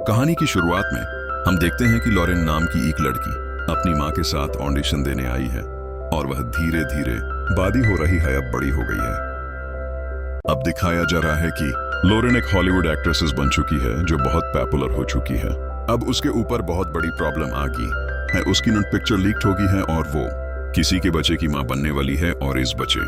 कहानी की शुरुआत में हम देखते हैं कि लॉरेन नाम की एक लड़की अपनी माँ के साथ ऑडिशन देने आई है और वह धीरे धीरे बादी हो रही है, अब बड़ी हो गई है। अब दिखाया जा रहा है कि लॉरेन एक हॉलीवुड एक्ट्रेसेस बन चुकी है जो बहुत पॉपुलर हो चुकी है। अब उसके ऊपर बहुत बड़ी प्रॉब्लम आ गई है, उसकी नट पिक्चर लीक हो गई है और वो किसी के बच्चे की माँ बनने वाली है और इस बच्चे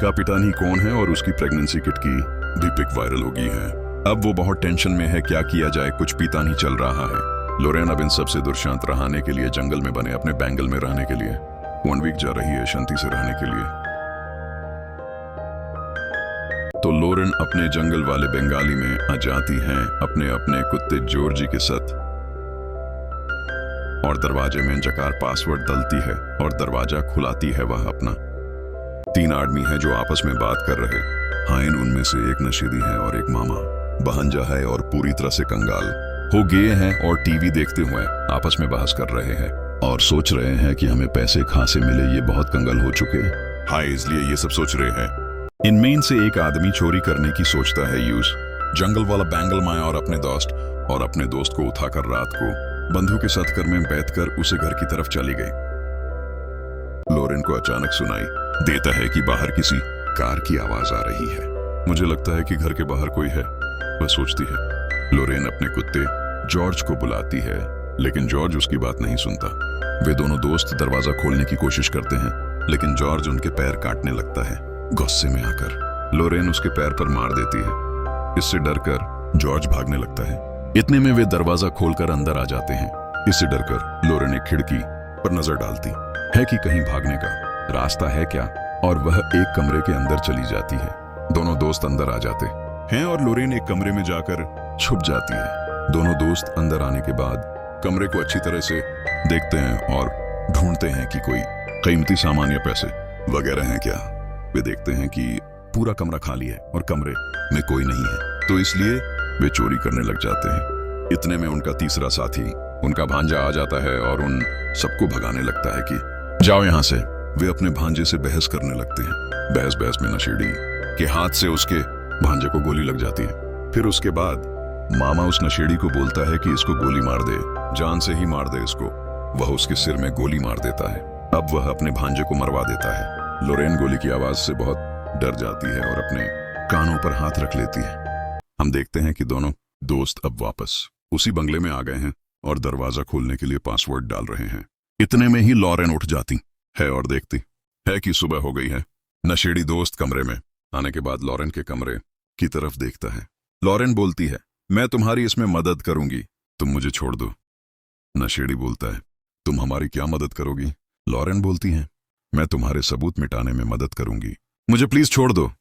का पिता नहीं कौन है और उसकी प्रेगनेंसी किट की भी पिक वायरल हो गई है। अब वो बहुत टेंशन में है, क्या किया जाए, कुछ पता नहीं चल रहा है। लॉरेन अब इन सबसे दूर शांत रहने के लिए जंगल में बने अपने बैंगल में रहने के लिए 1 वीक जा रही है शांति से रहने के लिए। तो लॉरेन अपने जंगल वाले बंगाली में आ जाती है अपने अपने कुत्ते जॉर्जी के साथ और दरवाजे में जकार पासवर्ड डलती है और दरवाजा खुलाती है। वह अपना 3 आदमी है जो आपस में बात कर रहे हैं। उनमें से एक नशेदी है और एक मामा बहंजा है और पूरी तरह से कंगाल हो गए हैं और टीवी देखते हुए आपस में बहस कर रहे हैं और सोच रहे हैं कि हमें पैसे कहां से मिले, ये बहुत कंगाल हो चुके हैं। इसलिए ये सब सोच रहे हैं। इनमें से एक आदमी चोरी करने की सोचता है। जंगल वाला बैंगल माया और अपने दोस्त को उठाकर रात को बंधु के साथ घर में बैठकर उसे घर की तरफ चली गई। लॉरेन को अचानक सुनाई देता है कि बाहर किसी कार की आवाज आ रही है। मुझे लगता है कि घर के बाहर कोई है, वह सोचती है। लॉरेन अपने कुत्ते जॉर्ज को बुलाती है लेकिन जॉर्ज उसकी बात नहीं सुनता। वे दोनों दोस्त दरवाजा खोलने की कोशिश करते हैं लेकिन जॉर्ज उनके पैर काटने लगता है। गुस्से में आकर लॉरेन उसके पैर पर मार देती है। इससे डरकर जॉर्ज भागने लगता है। इतने में वे दरवाजा खोलकर अंदर आ जाते हैं। इससे डरकर लॉरेन एक खिड़की पर नजर डालती है कि कहीं भागने का रास्ता है क्या, और वह एक कमरे के अंदर चली जाती है। दोनों दोस्त अंदर आ जाते हैं और लॉरेन एक कमरे में जाकर छुप जाती है। दोनों दोस्त अंदर आने के बाद कमरे को अच्छी तरह से देखते हैं और ढूंढते हैं कि कोई कीमती सामान या पैसे वगैरह हैं क्या। वे देखते हैं कि पूरा कमरा खाली है और कमरे में कोई नहीं है, तो इसलिए वे चोरी करने लग जाते हैं। इतने में उनका तीसरा साथी, उनका भांजा आ जाता है और उन सबको भगाने लगता है कि जाओ यहां से। वे अपने भांजे से बहस करने लगते हैं। बहस में नशेड़ी के हाथ से उसके भांजे को गोली लग जाती है। फिर उसके बाद मामा उस नशेड़ी को बोलता है कि इसको गोली मार दे, जान से ही मार दे इसको। वह उसके सिर में गोली मार देता है। अब वह अपने भांजे को मरवा देता है। लॉरेन गोली की आवाज से बहुत डर जाती है और अपने कानों पर हाथ रख लेती है। हम देखते हैं कि दोनों दोस्त अब वापस उसी बंगले में आ गए हैं और दरवाजा खोलने के लिए पासवर्ड डाल रहे हैं। इतने में ही लॉरेन उठ जाती है और देखती है कि सुबह हो गई है। नशेड़ी दोस्त कमरे में आने के बाद लॉरेन के कमरे की तरफ देखता है। लॉरेन बोलती है, मैं तुम्हारी इसमें मदद करूंगी, तुम मुझे छोड़ दो। नशेड़ी बोलता है, तुम हमारी क्या मदद करोगी? लॉरेन बोलती है, मैं तुम्हारे सबूत मिटाने में मदद करूंगी, मुझे प्लीज छोड़ दो।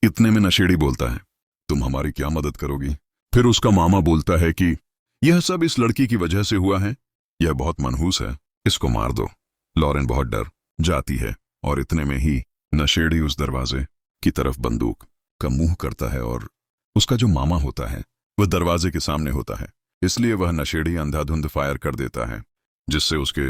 इतने में नशेड़ी बोलता है, तुम हमारी क्या मदद करोगी? फिर उसका मामा बोलता है कि यह सब इस लड़की की वजह से हुआ है, यह बहुत मनहूस है, इसको मार दो। लॉरेन बहुत डर जाती है और इतने में ही नशेड़ी उस दरवाजे की तरफ बंदूक का मुंह करता है और उसका जो मामा होता है वह दरवाजे के सामने होता है, इसलिए वह नशेड़ी अंधाधुंध फायर कर देता है जिससे उसके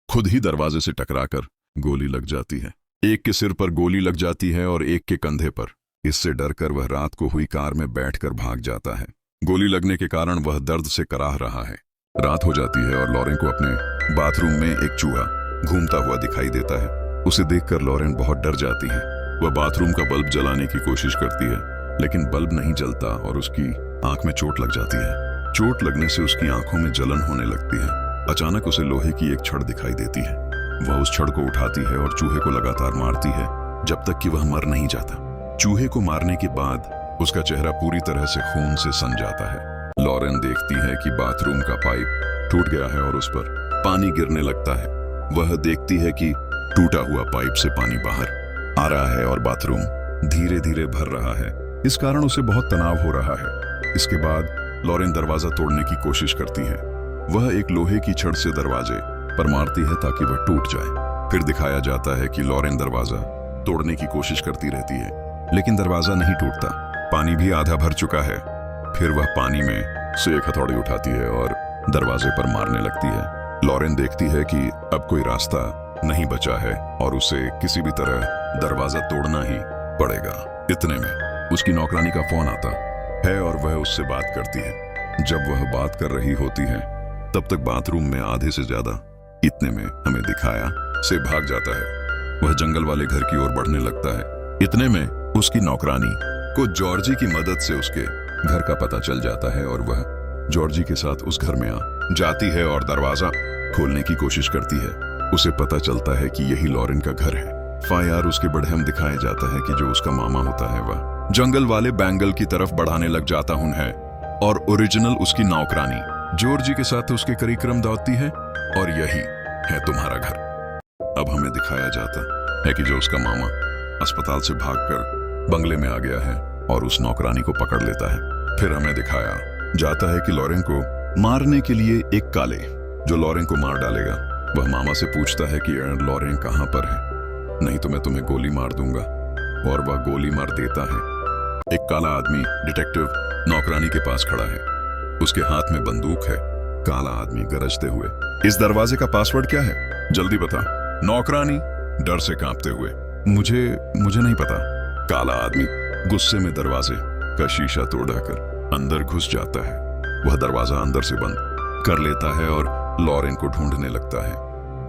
खुद ही दरवाजे से टकराकर गोली लग जाती है। एक के सिर पर गोली लग जाती है और एक के कंधे पर। इससे डरकर वह रात को हुई कार में बैठकर भाग जाता है। गोली लगने के कारण वह दर्द से कराह रहा है। रात हो जाती है और लॉरेन को अपने बाथरूम में एक चूहा घूमता हुआ दिखाई देता है। उसे देखकर लॉरेन बहुत डर जाती है। वह बाथरूम का बल्ब जलाने की कोशिश करती है लेकिन बल्ब नहीं जलता और उसकी आंख में चोट लग जाती है। चोट लगने से उसकी आंखों में जलन होने लगती है। अचानक उसे लोहे की एक छड़ दिखाई देती है। वह उस छड़ को उठाती है और चूहे को लगातार मारती है जब तक कि वह मर नहीं जाता। चूहे को मारने के बाद उसका चेहरा पूरी तरह से खून से सन जाता है। लॉरेन देखती है कि बाथरूम का पाइप टूट गया है और उस पर पानी गिरने लगता है। वह देखती है कि टूटा हुआ पाइप से पानी बाहर आ रहा है और बाथरूम धीरे धीरे भर रहा है। इस कारण उसे बहुत तनाव हो रहा है। इसके बाद लॉरेन दरवाजा तोड़ने की कोशिश करती है। वह एक लोहे की छड़ से दरवाजे पर मारती है ताकि वह टूट जाए। फिर दिखाया जाता है कि लॉरेन दरवाजा तोड़ने की कोशिश करती रहती है लेकिन दरवाजा नहीं टूटता। पानी भी आधा भर चुका है। फिर वह पानी में से एक हथौड़ी उठाती है और दरवाजे पर मारने लगती है। लॉरेन देखती है कि अब कोई रास्ता नहीं बचा है और उसे किसी भी तरह दरवाजा तोड़ना ही पड़ेगा। इतने में उसकी नौकरानी का फोन आता है और वह उससे बात करती है। जब वह बात कर रही होती है तब तक बाथरूम में आधे से ज्यादा इतने में हमें दिखाया से भाग जाता है। वह जंगल वाले घर की ओर बढ़ने लगता है। इतने में उसकी नौकरानी को जॉर्जी की मदद से उसके घर का पता चल जाता है और वह जॉर्जी के साथ उस घर में आ जाती है और दरवाजा खोलने की कोशिश करती है। उसे पता चलता है कि यही लॉरेन का घर है। फायर उसके बढ़हम दिखाया जाता है कि जो उसका मामा होता है वह जंगल वाले बैंगल की तरफ बढ़ाने लग जाता है और ओरिजिनल उसकी नौकरानी जॉर्जी के साथ उसके कार्यक्रम दौड़ती है और यही है तुम्हारा घर। अब हमें दिखाया जाता है कि जो उसका मामा अस्पताल से भागकर बंगले में आ गया है और उस नौकरानी को पकड़ लेता है। फिर हमें दिखाया जाता है कि लॉरेन को मारने के लिए एक काले जो लॉरेन को मार डालेगा वह मामा से पूछता है कि लॉरेन कहां पर है, नहीं तो मैं तुम्हें गोली मार दूंगा, और वह गोली मार देता है। एक काला आदमी डिटेक्टिव नौकरानी के पास खड़ा है, उसके हाथ में बंदूक है। काला आदमी गरजते हुए, इस दरवाजे का पासवर्ड क्या है, जल्दी बता। नौकरानी डर से कांपते हुए, मुझे नहीं पता। काला आदमी गुस्से में दरवाजे का शीशा तोड़कर अंदर घुस जाता है। वह दरवाजा अंदर से बंद कर लेता है और लॉरेन को ढूंढने लगता है।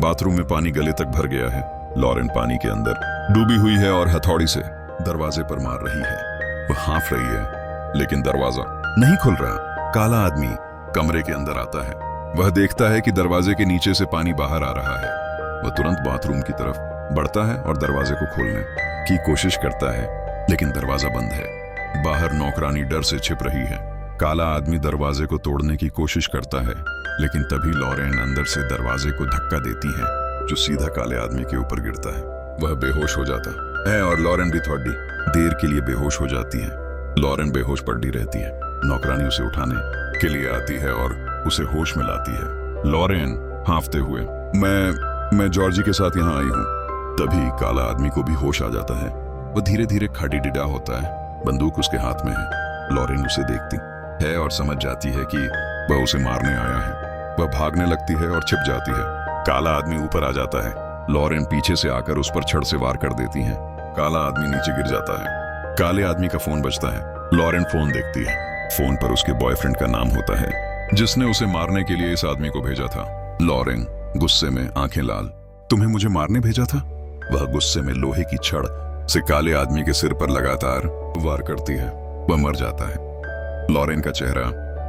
बाथरूम में पानी गले तक भर गया है। लॉरेन पानी के अंदर डूबी हुई है और हथौड़ी से दरवाजे पर मार रही है। वह हाँफ रही है लेकिन दरवाजा नहीं खुल रहा। काला आदमी कमरे के अंदर आता है। वह देखता है कि दरवाजे के नीचे से पानी बाहर आ रहा है। वह तुरंत बाथरूम की तरफ बढ़ता है और दरवाजे को खोलने की कोशिश करता है लेकिन दरवाजा बंद है। बाहर नौकरानी डर से छिप रही है। काला आदमी दरवाजे को तोड़ने की कोशिश करता है लेकिन तभी लॉरेन अंदर से दरवाजे को धक्का देती है जो सीधा काले आदमी के ऊपर गिरता है। वह बेहोश हो जाता है और लॉरेन भी थोड़ी देर के लिए बेहोश हो जाती है। लॉरेन बेहोश पड़ी रहती है। नौकरानी उसे उठाने के लिए आती है और उसे होश में लाती है। लॉरेन हाँफते हुए, मैं जॉर्जी के साथ यहाँ आई हूँ। तभी काला आदमी को भी होश आ जाता है। वह धीरे धीरे खड़ी डिडा होता है। बंदूक उसके हाथ में है। लॉरेन उसे देखती है और समझ जाती है कि वह उसे मारने आया है। वह भागने लगती है और छिप जाती है। काला आदमी ऊपर आ जाता है। लॉरेन पीछे से आकर उस पर छड़ से वार कर देती है। काला आदमी नीचे गिर जाता है। काले आदमी का फोन बजता है। लॉरेन फोन देखती है। फोन पर उसके बॉयफ्रेंड का नाम होता है जिसने उसे मारने के लिए इस आदमी को भेजा था। लॉरेन गुस्से में आंखें लाल, तुम्हें मुझे मारने भेजा था? वह गुस्से में लोहे की छड़ से काले आदमी के सिर पर लगातार वार करती है। वह मर जाता है। लॉरेन का चेहरा,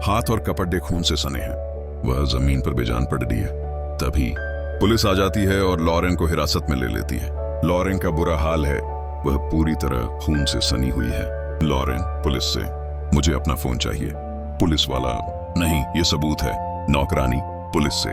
हाथ और कपड़े खून से सने हैं। वह जमीन पर बेजान पड़ रही है। तभी पुलिस आ जाती है और लॉरेन को हिरासत में ले लेती है। लॉरेन का बुरा हाल है। वह पूरी तरह खून से सनी हुई है। लॉरेन पुलिस से, मुझे अपना फोन चाहिए। पुलिस वाला, नहीं ये सबूत है। नौकरानी पुलिस से,